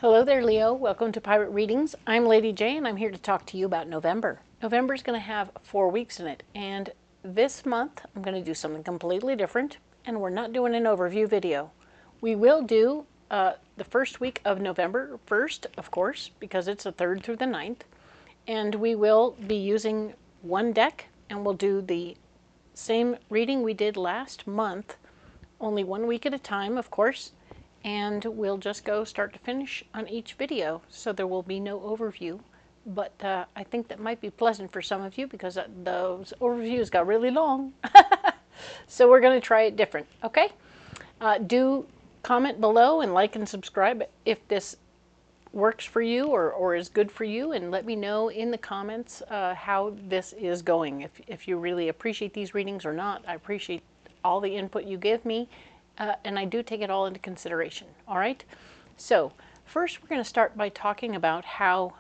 Hello there, Leo. Welcome to Pirate Readings. I'm Lady J, and I'm here to talk to you about November. November is going to have 4 weeks in it, and this month I'm going to do something completely different, and we're not doing an overview video. We will do the first week of November first, of course, because it's the 3rd through the 9th, and we will be using one deck, and we'll do the same reading we did last month, only 1 week at a time, of course. And we'll just go start to finish on each video, so there will be no overview. But I think that might be pleasant for some of you because those overviews got really long. So we're going to try it different, okay? Do comment below and like and subscribe if this works for you or is good for you, and let me know in the comments how this is going. If you really appreciate these readings or not. I appreciate all the input you give me. And I do take it all into consideration, all right? So first we're going to start by talking about how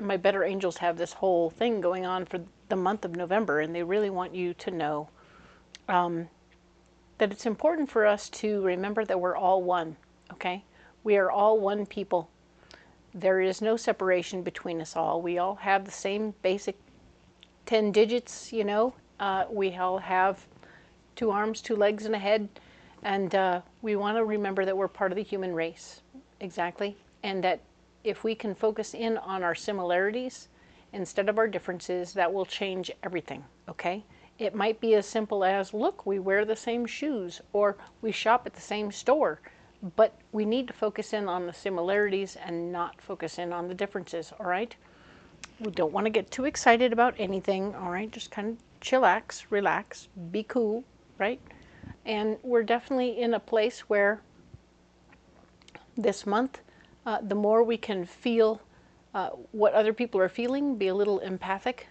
my better angels have this whole thing going on for the month of November, and they really want you to know that it's important for us to remember that we're all one, okay? We are all one people. There is no separation between us all. We all have the same basic 10 digits, you know. We all have 2 arms, 2 legs, and a head, and we want to remember that we're part of the human race, exactly, and that if we can focus in on our similarities instead of our differences, that will change everything, okay? It might be as simple as, look, we wear the same shoes, or we shop at the same store, but we need to focus in on the similarities and not focus in on the differences, all right? We don't want to get too excited about anything, all right? Just kind of chillax, relax, be cool, right? And we're definitely in a place where this month, the more we can feel what other people are feeling, be a little empathic,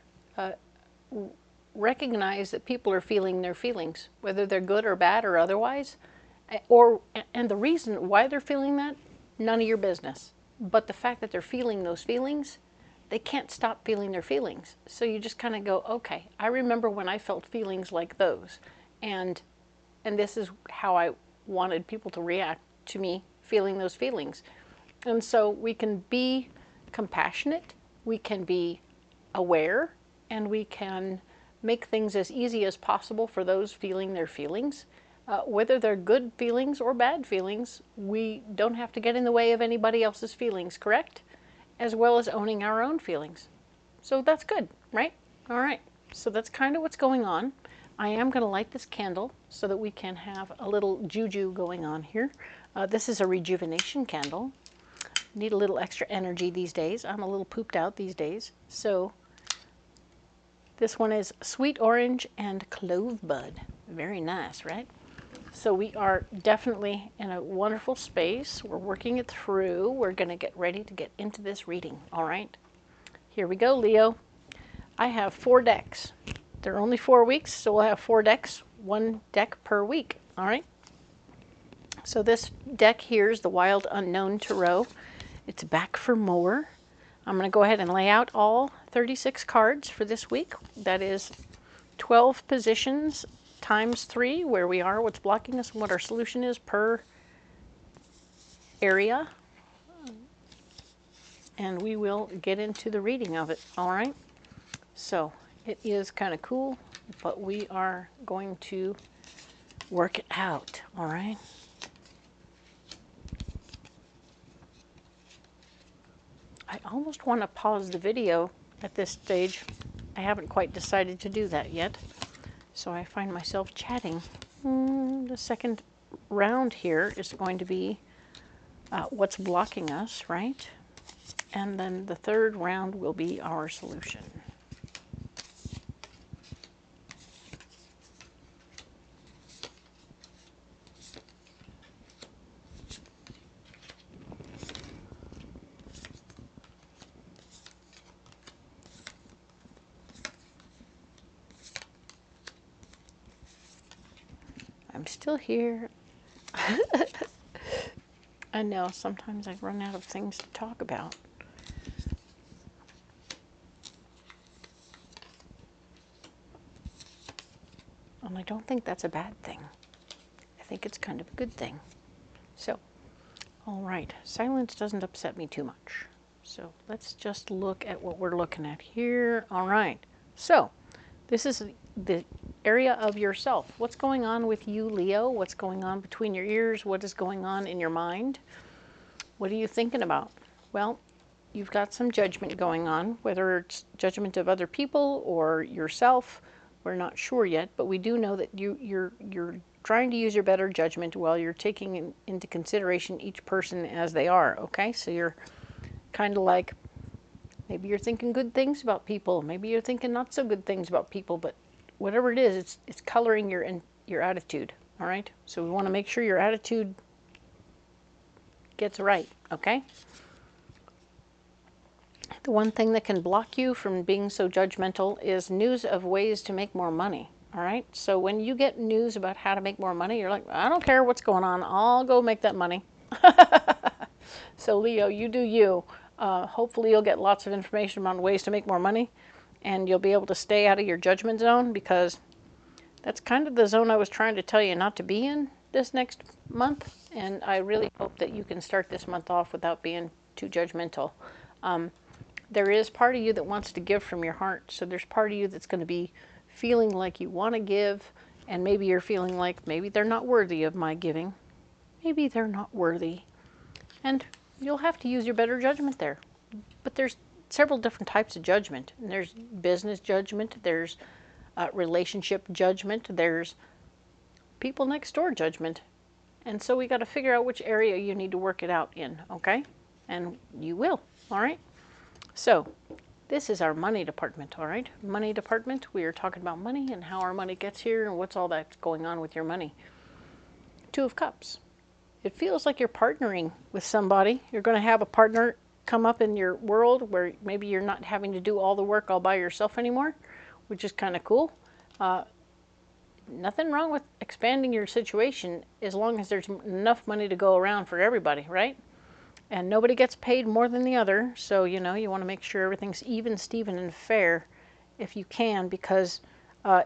recognize that people are feeling their feelings, whether they're good or bad or otherwise, and the reason why they're feeling that, none of your business. But the fact that they're feeling those feelings, they can't stop feeling their feelings. So you just kind of go, okay, I remember when I felt feelings like those. And this is how I wanted people to react to me feeling those feelings. And so we can be compassionate, we can be aware, and we can make things as easy as possible for those feeling their feelings. Whether they're good feelings or bad feelings, we don't have to get in the way of anybody else's feelings, correct? As well as owning our own feelings. So that's good, right? All right, so that's kind of what's going on. I am going to light this candle so that we can have a little juju going on here. This is a rejuvenation candle. Need a little extra energy these days. I'm a little pooped out these days. So this one is sweet orange and clove bud. Very nice, right? So we are definitely in a wonderful space. We're working it through. We're going to get ready to get into this reading, all right? Here we go, Leo. I have 4 decks. They're only 4 weeks, so we'll have 4 decks, 1 deck per week, all right? So this deck here is the Wild Unknown Tarot. It's back for more. I'm going to go ahead and lay out all 36 cards for this week. That is 12 positions times 3, where we are, what's blocking us, and what our solution is per area. And we will get into the reading of it, all right? So it is kind of cool, but we are going to work it out, all right? I almost want to pause the video at this stage. I haven't quite decided to do that yet, so I find myself chatting. The second round here is going to be what's blocking us, right? And then the 3rd round will be our solution. I'm still here. I know, sometimes I run out of things to talk about. And I don't think that's a bad thing. I think it's kind of a good thing. So All right, silence doesn't upset me too much. So let's just look at what we're looking at here. All right, so this is the area of yourself. What's going on with you, Leo? What's going on between your ears? What is going on in your mind? What are you thinking about? Well, you've got some judgment going on, whether it's judgment of other people or yourself. We're not sure yet, but we do know that you're trying to use your better judgment while you're taking into consideration each person as they are, okay? So you're kind of like, maybe you're thinking good things about people, maybe you're thinking not so good things about people, but whatever it is, it's coloring your attitude, all right? So we want to make sure your attitude gets right, okay? The one thing that can block you from being so judgmental is news of ways to make more money. All right. So when you get news about how to make more money, you're like, I don't care what's going on. I'll go make that money. So Leo, you do you. Hopefully you'll get lots of information on ways to make more money, and you'll be able to stay out of your judgment zone, because that's kind of the zone I was trying to tell you not to be in this next month. And I really hope that you can start this month off without being too judgmental. There is part of you that wants to give from your heart. So there's part of you that's going to be feeling like you want to give, and maybe you're feeling like maybe they're not worthy of my giving. Maybe they're not worthy. And you'll have to use your better judgment there. But there's several different types of judgment. And there's business judgment, there's relationship judgment, there's people next door judgment. And so we got to figure out which area you need to work it out in, okay? And you will, all right? So this is our money department, all right? Money department, we are talking about money and how our money gets here and what's all that's going on with your money. Two of Cups. It feels like you're partnering with somebody. You're going to have a partner come up in your world where maybe you're not having to do all the work all by yourself anymore, which is kind of cool. Nothing wrong with expanding your situation as long as there's enough money to go around for everybody, right? And nobody gets paid more than the other, so you know you want to make sure everything's even, Steven, and fair if you can, because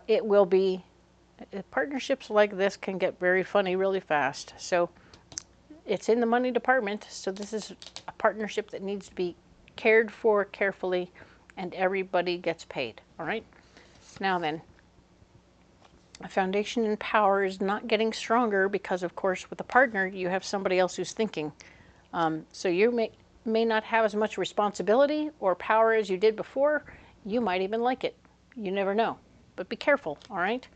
it will be, partnerships like this can get very funny really fast. So it's in the money department, so this is a partnership that needs to be cared for carefully, and everybody gets paid, all right? Now then, a foundation in power is not getting stronger because, of course, with a partner, you have somebody else who's thinking. So you may not have as much responsibility or power as you did before. You might even like it. You never know. But be careful, all right?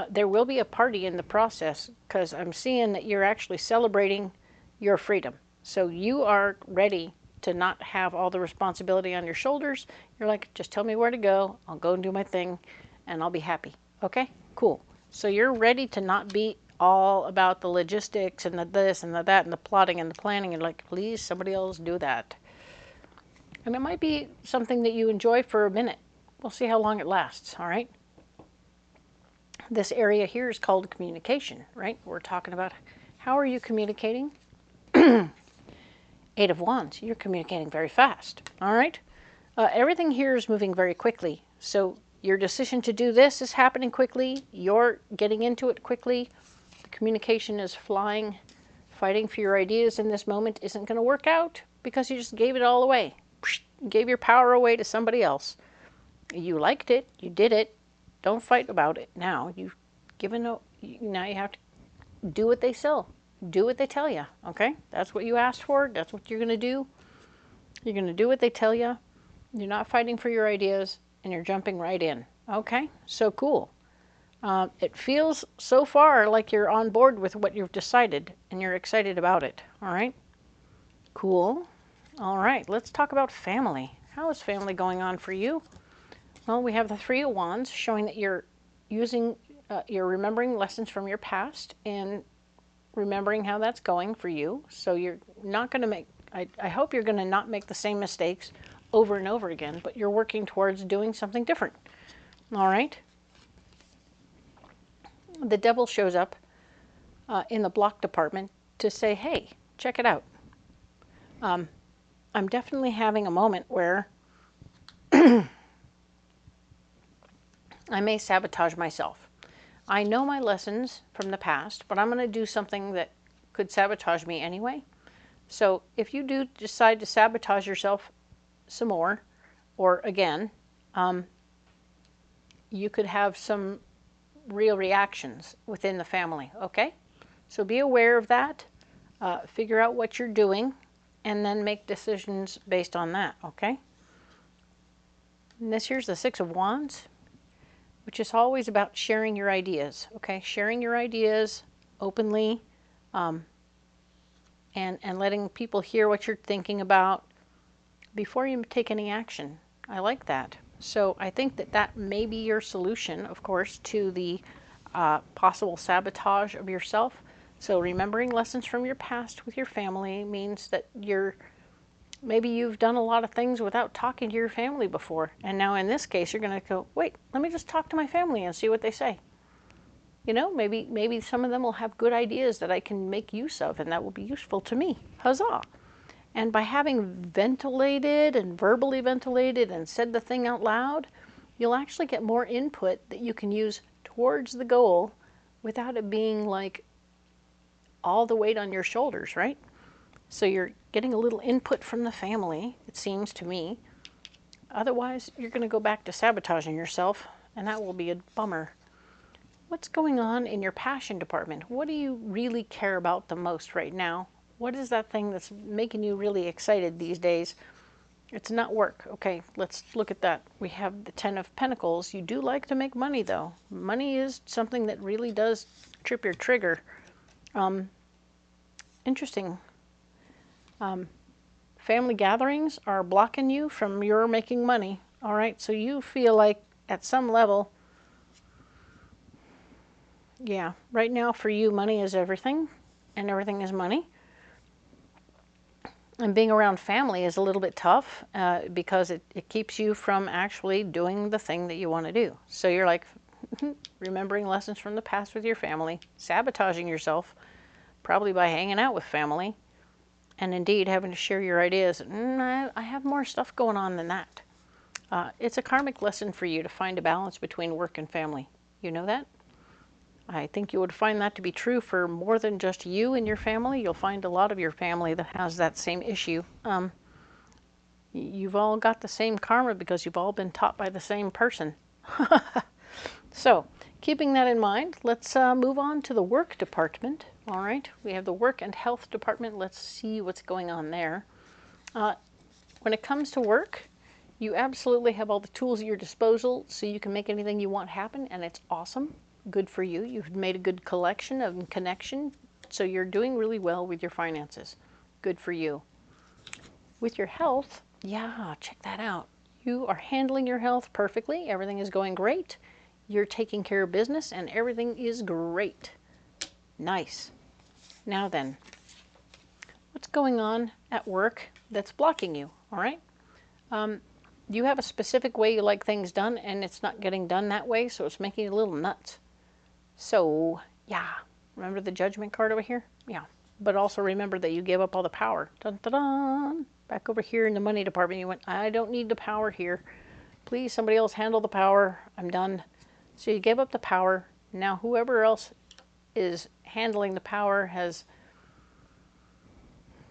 There will be a party in the process, because I'm seeing that you're actually celebrating your freedom. So you are ready to not have all the responsibility on your shoulders. You're like, just tell me where to go. I'll go and do my thing, and I'll be happy. Okay? Cool. So you're ready to not be all about the logistics and the this and the that and the plotting and the planning. You're like, please, somebody else do that. And it might be something that you enjoy for a minute. We'll see how long it lasts, all right? This area here is called communication, right? We're talking about how are you communicating? Eight of Wands, you're communicating very fast, all right? Everything here is moving very quickly. So your decision to do this is happening quickly. You're getting into it quickly. The communication is flying. Fighting for your ideas in this moment isn't going to work out because you just gave it all away. Gave your power away to somebody else. You liked it. You did it. Don't fight about it now. You've given now you have to do what they sell. Do what they tell you, okay? That's what you asked for. That's what you're going to do. You're going to do what they tell you. You're not fighting for your ideas, and you're jumping right in. Okay, so cool. It feels so far like you're on board with what you've decided, and you're excited about it, all right? Cool. All right, let's talk about family. How is family going on for you? Well, we have the Three of Wands showing that you're you're remembering lessons from your past and remembering how that's going for you. So you're not going to make, I hope you're going to not make the same mistakes over and over again, but you're working towards doing something different. All right? The Devil shows up in the block department to say, hey, check it out. I'm definitely having a moment where I may sabotage myself. I know my lessons from the past, but I'm going to do something that could sabotage me anyway. So if you do decide to sabotage yourself some more, or again, you could have some real reactions within the family, okay? So be aware of that, figure out what you're doing, and then make decisions based on that, okay? And this here's the Six of Wands, which is always about sharing your ideas, okay? Sharing your ideas openly, and letting people hear what you're thinking about before you take any action. I like that. So I think that that may be your solution, of course, to the possible sabotage of yourself. So remembering lessons from your past with your family means that maybe you've done a lot of things without talking to your family before. And now in this case, you're going to go, wait, let me just talk to my family and see what they say. You know, maybe some of them will have good ideas that I can make use of, and that will be useful to me. Huzzah! And by having ventilated and verbally ventilated and said the thing out loud, you'll actually get more input that you can use towards the goal without it being like all the weight on your shoulders, right? So you're getting a little input from the family, it seems to me. Otherwise, you're going to go back to sabotaging yourself, and that will be a bummer. What's going on in your passion department? What do you really care about the most right now? What is that thing that's making you really excited these days? It's not work. Okay, let's look at that. We have the Ten of Pentacles. You do like to make money, though. Money is something that really does trip your trigger. Interesting. Family gatherings are blocking you from your making money. All right, so you feel like at some level, yeah, right now for you, money is everything, and everything is money. And being around family is a little bit tough because it keeps you from actually doing the thing that you want to do. So you're like remembering lessons from the past with your family, sabotaging yourself, probably by hanging out with family, and indeed having to share your ideas. I have more stuff going on than that. It's a karmic lesson for you to find a balance between work and family. You know that? I think you would find that to be true for more than just you and your family. You'll find a lot of your family that has that same issue. You've all got the same karma because you've all been taught by the same person. So, keeping that in mind, let's move on to the work department. All right, we have the work and health department. Let's see what's going on there. When it comes to work, you absolutely have all the tools at your disposal so you can make anything you want happen, and it's awesome. Good for you. You've made a good collection of connection, so you're doing really well with your finances. Good for you. With your health, yeah, check that out. You are handling your health perfectly. Everything is going great. You're taking care of business, and everything is great. Nice. Now then, what's going on at work that's blocking you, all right? You have a specific way you like things done, and it's not getting done that way, so it's making you a little nuts. So, yeah, remember the Judgment card over here? Yeah, but also remember that you gave up all the power. Dun, dun, dun. Back over here in the money department, you went, I don't need the power here. Please, somebody else handle the power. I'm done. So you gave up the power. Now whoever else is handling the power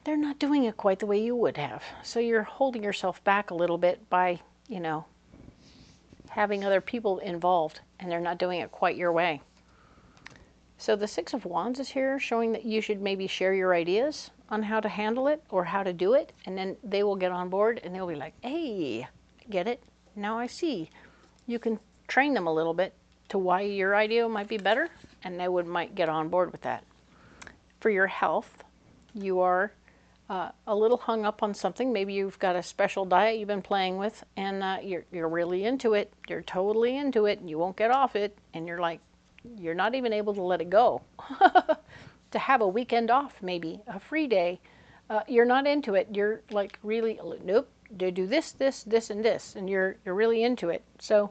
they're not doing it quite the way you would have. So you're holding yourself back a little bit by, you know, having other people involved, and they're not doing it quite your way. So the Six of Wands is here, showing that you should maybe share your ideas on how to handle it or how to do it, and then they will get on board and they'll be like, hey, I get it. Now I see. You can train them a little bit to why your idea might be better, and they might get on board with that. For your health, you are a little hung up on something. Maybe you've got a special diet you've been playing with, and you're really into it. You're totally into it, and you won't get off it, and you're like, you're not even able to let it go. To have a weekend off, maybe a free day, you're not into it. You're like really, nope. They do this, this, this, and this, and you're really into it. So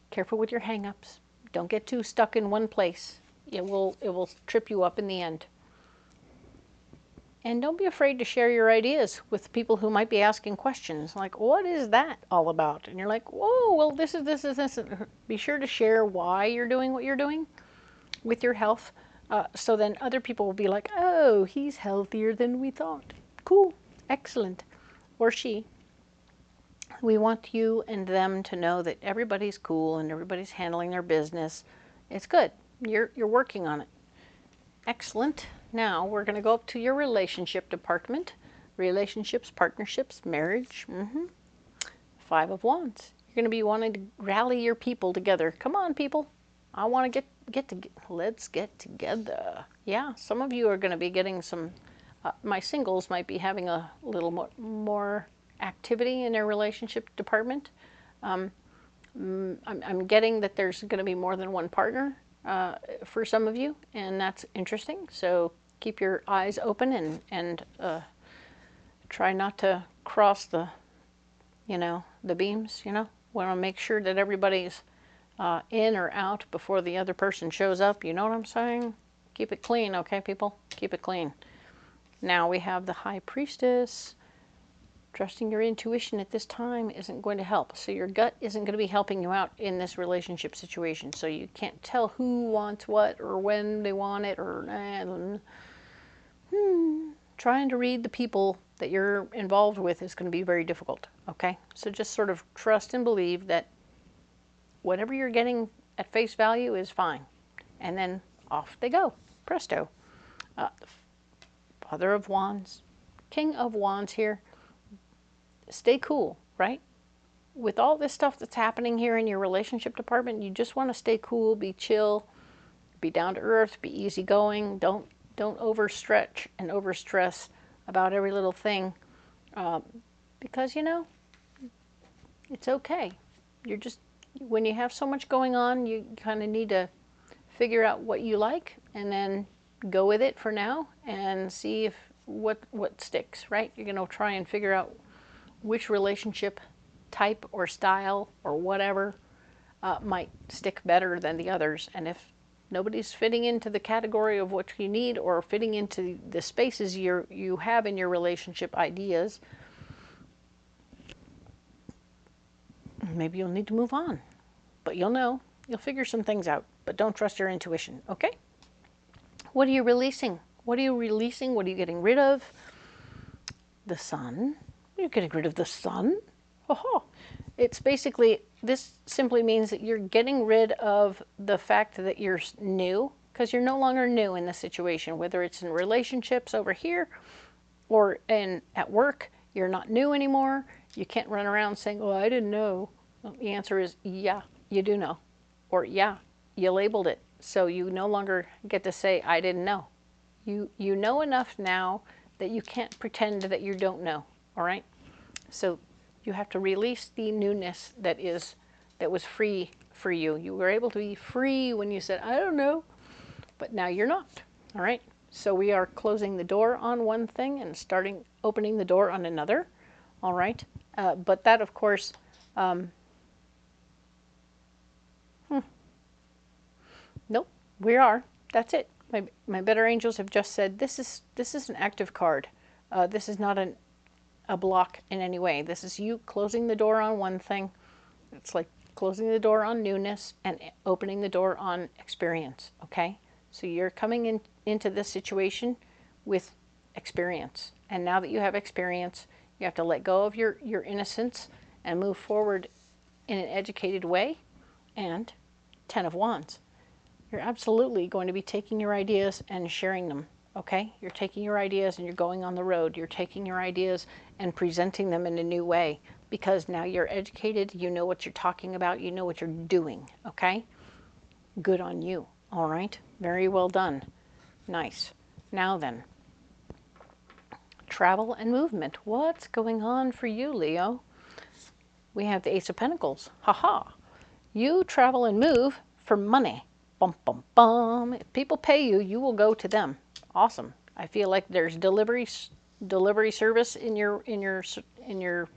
careful with your hang-ups. Don't get too stuck in one place. It will trip you up in the end. And don't be afraid to share your ideas with people who might be asking questions like, what is that all about? And you're like, whoa, well, this is this. Be sure to share why you're doing what you're doing with your health. So then other people will be like, oh, he's healthier than we thought. Cool, excellent. Or she. We want you and them to know that everybody's cool and everybody's handling their business. It's good. You're working on it. Excellent. Now we're going to go up to your relationship department. Relationships, partnerships, marriage. 5 of Wands. You're going to be wanting to rally your people together. Come on, people. I want to let's get together. Yeah, some of you are going to be getting some, my singles might be having a little more activity in their relationship department. I'm getting that there's going to be more than one partner for some of you, and that's interesting. So keep your eyes open and try not to cross the, the beams, Want to make sure that everybody's in or out before the other person shows up. You know what I'm saying? Keep it clean, okay, people? Keep it clean. Now we have the High Priestess. Trusting your intuition at this time isn't going to help. So your gut isn't going to be helping you out in this relationship situation. So you can't tell who wants what or when they want it or trying to read the people that you're involved with is going to be very difficult, okay? So just sort of trust and believe that whatever you're getting at face value is fine. And then off they go. Presto. Father of Wands, King of Wands here. Stay cool, right? With all this stuff that's happening here in your relationship department, you just want to stay cool, be chill, be down to earth, be easygoing. Don't overstretch and overstress about every little thing, because it's okay. You're just, when you have so much going on, you kind of need to figure out what you like and then go with it for now and see if what sticks, right? You're going to try and figure out which relationship type or style or whatever might stick better than the others. And if nobody's fitting into the category of what you need or fitting into the spaces you have in your relationship ideas, maybe you'll need to move on. But you'll figure some things out. But don't trust your intuition, okay? What are you releasing? What are you releasing? What are you getting rid of? The Sun. You're getting rid of the Sun? Oh, it's basically, this simply means that you're getting rid of the fact that you're new, because you're no longer new in this situation, whether it's in relationships over here or at work. You're not new anymore. You can't run around saying, oh, I didn't know. Well, the answer is, yeah, you do know. Or, yeah, you labeled it. So you no longer get to say, I didn't know. You know enough now that you can't pretend that you don't know. All right? So you have to release the newness that was free for you. You were able to be free when you said, I don't know, but now you're not. All right? So we are closing the door on one thing and opening the door on another. All right? But that, of course, nope, we are. That's it. My better angels have just said, this is an active card. This is not a block in any way. This is you closing the door on one thing. It's like closing the door on newness and opening the door on experience, okay? So you're coming into this situation with experience. And now that you have experience, you have to let go of your innocence and move forward in an educated way. And 10 of Wands. You're absolutely going to be taking your ideas and sharing them, okay? You're taking your ideas and you're going on the road. You're taking your ideas and presenting them in a new way because now you're educated, you know what you're talking about, you know what you're doing, okay? Good on you, all right? Very well done. Nice. Now then, travel and movement. What's going on for you, Leo? We have the Ace of Pentacles. Ha-ha. You travel and move for money. Bum, bum, bum. If people pay you, you will go to them. Awesome. I feel like there's delivery service in your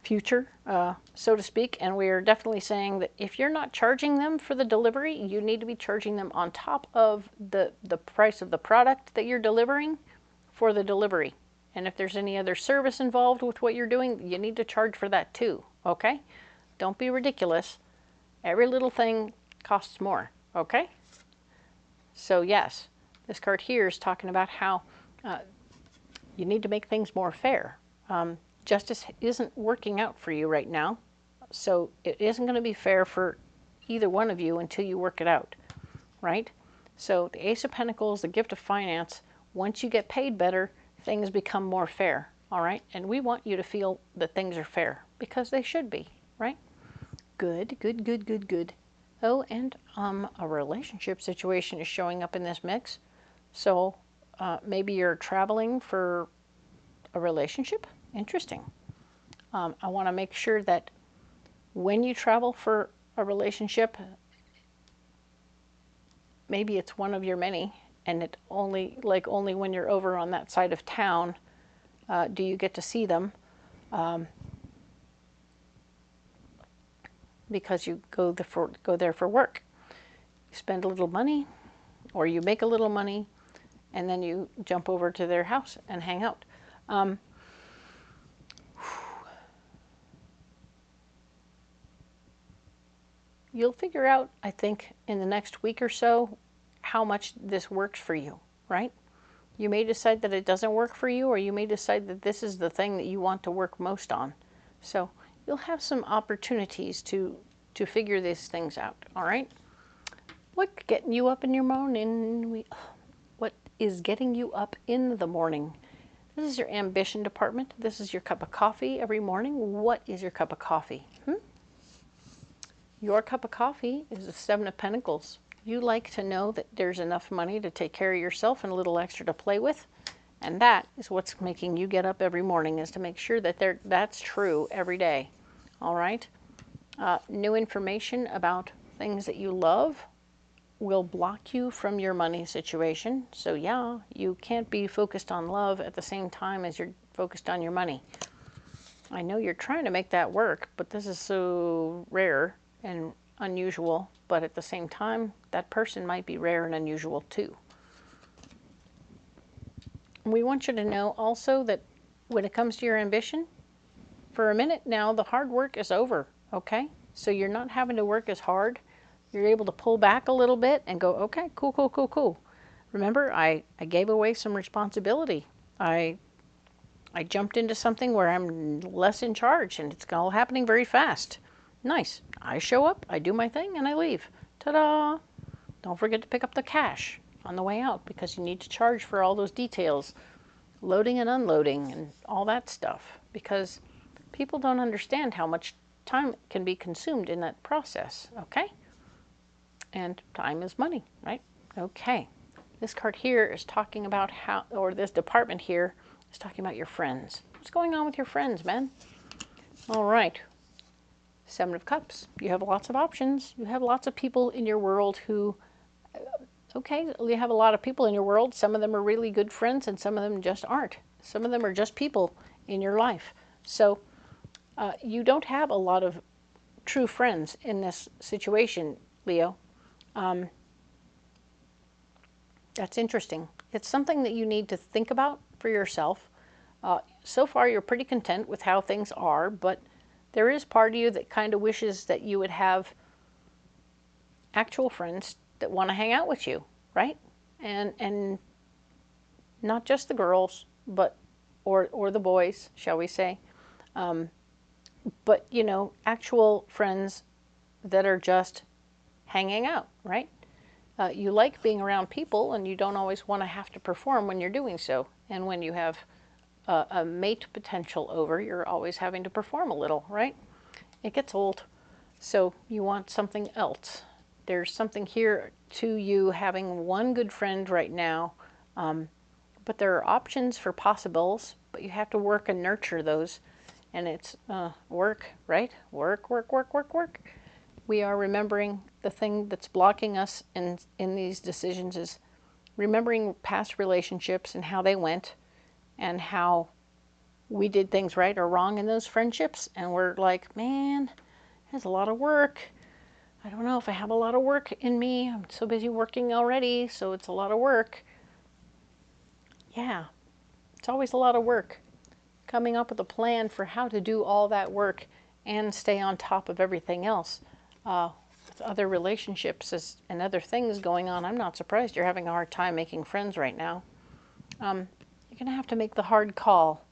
future, so to speak. And we are definitely saying that if you're not charging them for the delivery, you need to be charging them on top of the price of the product that you're delivering for the delivery. And if there's any other service involved with what you're doing, you need to charge for that too, okay? Don't be ridiculous. Every little thing costs more, okay? So yes, this card here is talking about how you need to make things more fair. Justice isn't working out for you right now, so it isn't going to be fair for either one of you until you work it out, right? So the Ace of Pentacles, the gift of finance, once you get paid better, things become more fair, all right? And we want you to feel that things are fair, because they should be, right? Good, good, good, good, good. Oh, and a relationship situation is showing up in this mix. So maybe you're traveling for a relationship. Interesting. I want to make sure that when you travel for a relationship, maybe it's one of your many, and it only when you're over on that side of town do you get to see them, because you go there for work. You spend a little money, or you make a little money, and then you jump over to their house and hang out. You'll figure out, I think, in the next week or so, how much this works for you, right? You may decide that it doesn't work for you, or you may decide that this is the thing that you want to work most on. So you'll have some opportunities to figure these things out, all right? What's getting you up in your morning? What is getting you up in the morning? This is your ambition department. This is your cup of coffee every morning. What is your cup of coffee? Your cup of coffee is the Seven of Pentacles. You like to know that there's enough money to take care of yourself and a little extra to play with. And that is what's making you get up every morning, is to make sure that that's true every day. All right? New information about things that you love will block you from your money situation. So yeah, you can't be focused on love at the same time as you're focused on your money. I know you're trying to make that work, but this is so rare and unusual, but at the same time, that person might be rare and unusual too. We want you to know also that when it comes to your ambition, for a minute now, the hard work is over, okay? So you're not having to work as hard. You're able to pull back a little bit and go, okay, cool, cool, cool, cool. Remember, I gave away some responsibility. I jumped into something where I'm less in charge, and it's all happening very fast. Nice. I show up, I do my thing, and I leave. Ta-da! Don't forget to pick up the cash on the way out, because you need to charge for all those details, loading and unloading and all that stuff, because people don't understand how much time can be consumed in that process, okay? And time is money, right? Okay. This card here is talking about how, or this department here is talking about your friends. What's going on with your friends, man? All right. Seven of Cups. You have lots of options. You have lots of people in your world who, okay, you have a lot of people in your world. Some of them are really good friends, and some of them just aren't. Some of them are just people in your life. So you don't have a lot of true friends in this situation, Leo. That's interesting. It's something that you need to think about for yourself. So far, you're pretty content with how things are, but there is part of you that kind of wishes that you would have actual friends that want to hang out with you, right? And not just the girls, but or the boys, shall we say, but you know, actual friends that are just hanging out, right? You like being around people, and you don't always want to have to perform when you're doing so. And when you have a mate potential over, you're always having to perform a little, right? It gets old. So you want something else. There's something here to you having one good friend right now, but there are options for possibles, but you have to work and nurture those. And it's work, right? Work, work, work, work, work. We are remembering the thing that's blocking us in these decisions is remembering past relationships and how they went, and how we did things right or wrong in those friendships. And we're like, man, there's a lot of work. I don't know if I have a lot of work in me. I'm so busy working already, so it's a lot of work. Yeah, it's always a lot of work. Coming up with a plan for how to do all that work and stay on top of everything else. with other relationships and other things going on, I'm not surprised you're having a hard time making friends right now. You're going to have to make the hard call.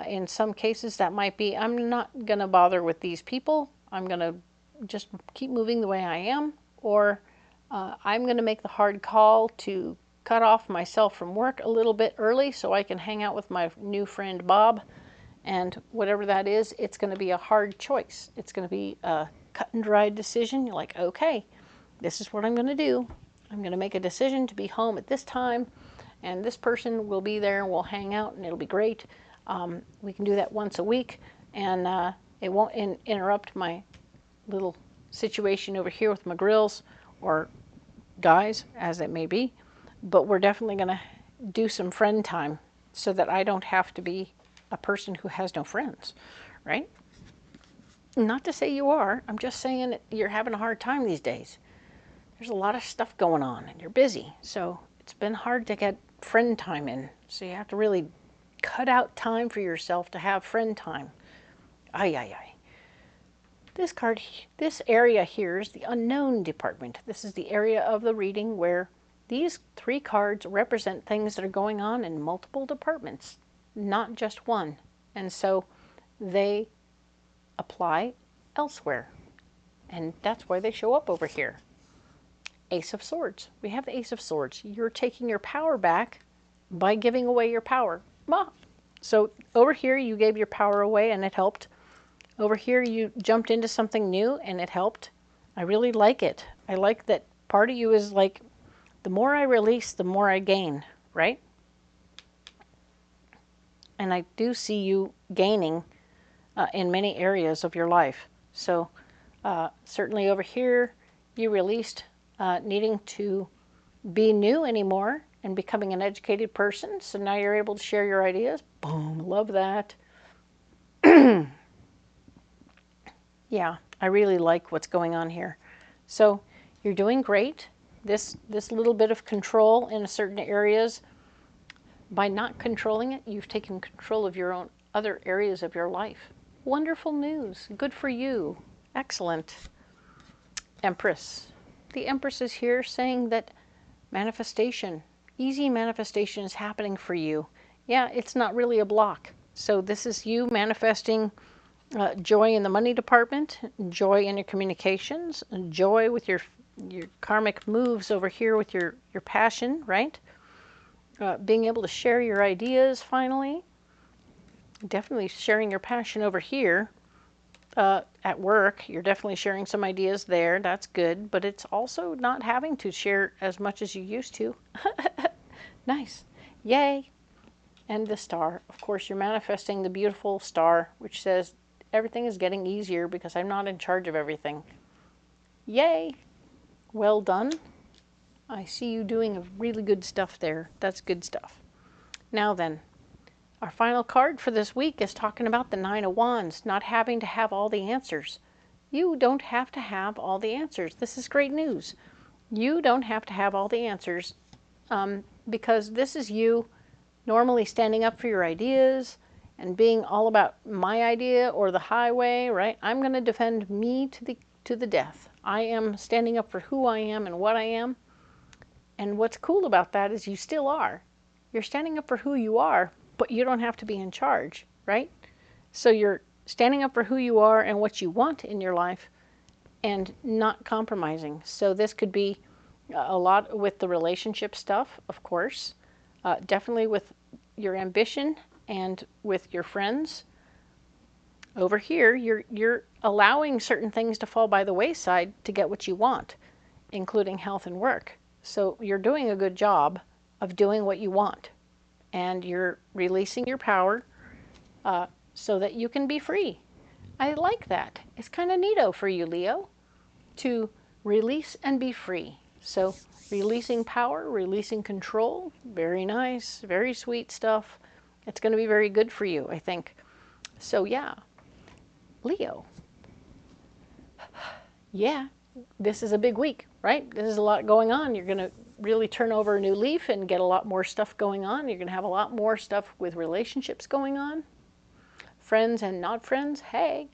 In some cases, that might be, I'm not going to bother with these people. I'm going to just keep moving the way I am. Or I'm going to make the hard call to cut off myself from work a little bit early so I can hang out with my new friend Bob. And whatever that is, it's going to be a hard choice. It's going to be a cut and dried decision. You're like, okay, this is what I'm going to do. I'm going to make a decision to be home at this time, and this person will be there, and we'll hang out, and it'll be great. We can do that once a week, and it won't interrupt my little situation over here with my grills or guys, as it may be. But we're definitely going to do some friend time so that I don't have to be a person who has no friends, right? Not to say you are. I'm just saying you're having a hard time these days. There's a lot of stuff going on, and you're busy. So it's been hard to get friend time in. So you have to really cut out time for yourself to have friend time. Ay, ay, ay. This card, this area here is the unknown department. This is the area of the reading where these 3 cards represent things that are going on in multiple departments, not just one. And so they apply elsewhere. And that's why they show up over here. Ace of Swords. We have the Ace of Swords. You're taking your power back by giving away your power. So over here you gave your power away and it helped. Over here you jumped into something new and it helped. I really like it. I like that part of you is like, the more I release, the more I gain, right? And I do see you gaining in many areas of your life. So certainly over here, you released needing to be new anymore and becoming an educated person. So now you're able to share your ideas. Boom, love that. Yeah, I really like what's going on here. So you're doing great. This little bit of control in certain areas, by not controlling it, you've taken control of your own other areas of your life. Wonderful news. Good for you. Excellent. Empress. The Empress is here saying that manifestation, easy manifestation is happening for you. Yeah, it's not really a block. So this is you manifesting joy in the money department, joy in your communications, joy with your karmic moves over here with your passion, right? Being able to share your ideas finally. Definitely sharing your passion over here at work. You're definitely sharing some ideas there. That's good. But it's also not having to share as much as you used to. Nice. Yay. And the star. Of course, you're manifesting the beautiful star, which says everything is getting easier because I'm not in charge of everything. Yay. Well done. I see you doing really good stuff there. That's good stuff. Now then, our final card for this week is talking about the 9 of Wands, not having to have all the answers. You don't have to have all the answers. This is great news. You don't have to have all the answers because this is you normally standing up for your ideas and being all about my idea or the highway, right? I'm going to defend me to the death. I am standing up for who I am and what I am. And what's cool about that is you still are. You're standing up for who you are, but you don't have to be in charge, right? So you're standing up for who you are and what you want in your life and not compromising. So this could be a lot with the relationship stuff, of course. Definitely with your ambition and with your friends. Over here, you're allowing certain things to fall by the wayside to get what you want, including health and work. So you're doing a good job of doing what you want. And you're releasing your power so that you can be free. I like that. It's kind of neato for you, Leo, to release and be free. So releasing power, releasing control, very nice, very sweet stuff. It's going to be very good for you, I think. So yeah, Leo. Yeah, this is a big week, right? This is a lot going on. You're going to really turn over a new leaf and get a lot more stuff going on. You're going to have a lot more stuff with relationships going on. Friends and not friends, hey.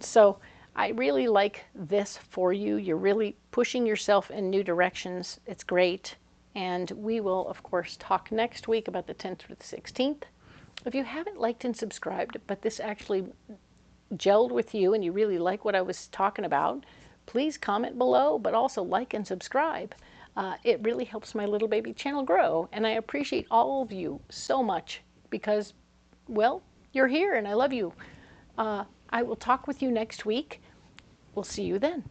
So I really like this for you. You're really pushing yourself in new directions. It's great. And we will, of course, talk next week about the 10th through the 16th. If you haven't liked and subscribed, but this actually gelled with you and you really like what I was talking about, please comment below, but also like and subscribe. It really helps my little baby channel grow, and I appreciate all of you so much because, well, you're here and I love you. I will talk with you next week. We'll see you then.